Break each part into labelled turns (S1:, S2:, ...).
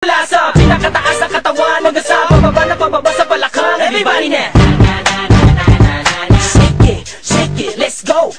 S1: Mula sa pinakataas na katawan hanggang sa pababa sa balakang. Everybody now, shake it, let's go.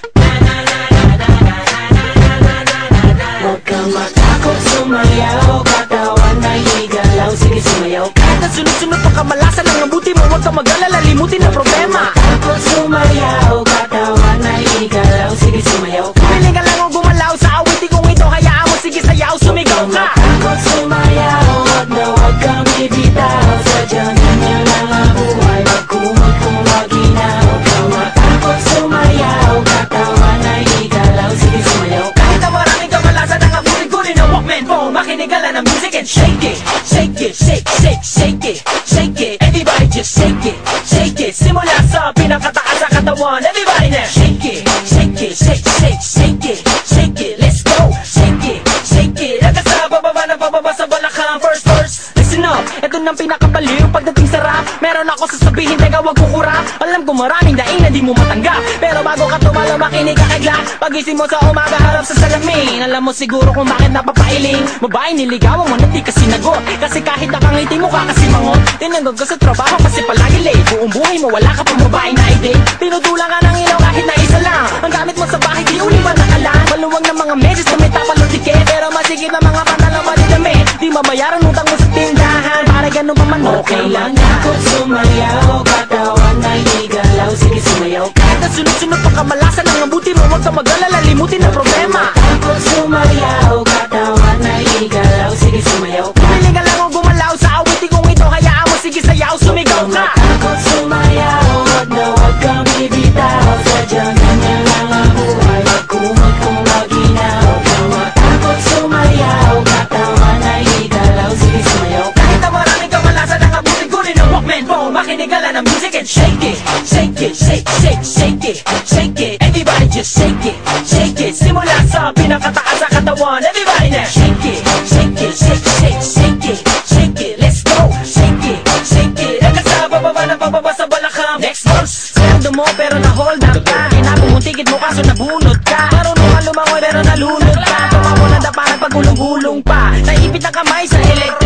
S1: Huwag kang matakot sumayaw, katawan na higalaw, sige sumayaw. Kahit na sunod-sunod pa kamalasan ang mabuti mo, huwag kang mag-alala, limutin ang problema. Takot sumayaw, katawan na higalaw, sige sumayaw. Piling ka lang o gumalaw sa awitin kong ito, hayaan mo, sige sayaw, sumigaw ka. Takot sumayaw, huwag kang bibitaw, sadyang ganyan lang ang buhay, magkumag kung maginaw. Huwag kang matakot sumayaw, katawan na higalaw, sige sumayaw. Kahit na maraming kamalasan ang abutin-gunin ng Walkman phone, makinig ka lang ng music and shake it, shake it, shake, shake, shake it, shake it. Everybody just shake it, shake it. Simula sa pinakataas sa katawan, everybody now shake it, shake it, shake, shake, shake it, shake it. Let's go, shake it, shake it. Hanggang sa bababa sa balakang. First verse, listen up, ito nang pinakabaliw pagdating sa rap. Meron ako sasabihin, teka wag kukurap. Alam ko maraming daing na di mo matanggap, pero bago ka tumalo makinig ka kay Glock. Pagising mo sa umaga harap sa salamin, alam mo siguro kung bakit napapailing. Babae niligawan mo na di ka sinagot, kasi kahit nakangiti mo ka kasi mangot. Tinanggag ka sa trabaho kasi palagi late, buong buhay mo wala ka pang babae na i-date. Pinudulang ka ng ilaw kahit na isa lang, ang gamit mo sa bahay di uliwan na kalan. Maluwag ng mga meses na may tapalong tiket, pero masigit na mga pantalang malidamit. Di mabayaran utang mo sa tindahan, para ganun pa man okay lang. Takot sumayaw, katawan na higalaw, sige sumayaw. Kahit na sunod-sunod pa kamalasan ang mabuti mo, huwag kang mag-alala, limutin ang problema. Takot sumayaw, katawan na higalaw, sige sumayaw. Piling ka lang o gumalaw sa awitin kong ito, hayaan mo, sige sayaw, sumigaw ka. Takot sumayaw, huwag kang bibitaw, sadyang ganyan lang ang buhay, magkumag kung maginaw. Huwag kang matakot sumayaw, katawan na higalaw, sige sumayaw. Kahit na maraming kamalasan ang abutin-gunin ng Walkman phone, makinig ka lang ng music and shake it, shake it, shake, shake, shake it, shake it. Everybody just shake it, shake it. Simula sa pinakataas sa katawan, everybody now shake it, shake it, shake, shake, shake it, shake it. Let's go, shake it, shake it. Hanggang sa bababa sa balakang. Next verse, sweldo mo pero na-hold up ka, hinabong mong ticket mo kaso nabunot ka. Marunong ka lumangoy pero nalunod ka, tumawa na dapat nagpagulong-gulong pa, naipit ang kamay sa electric.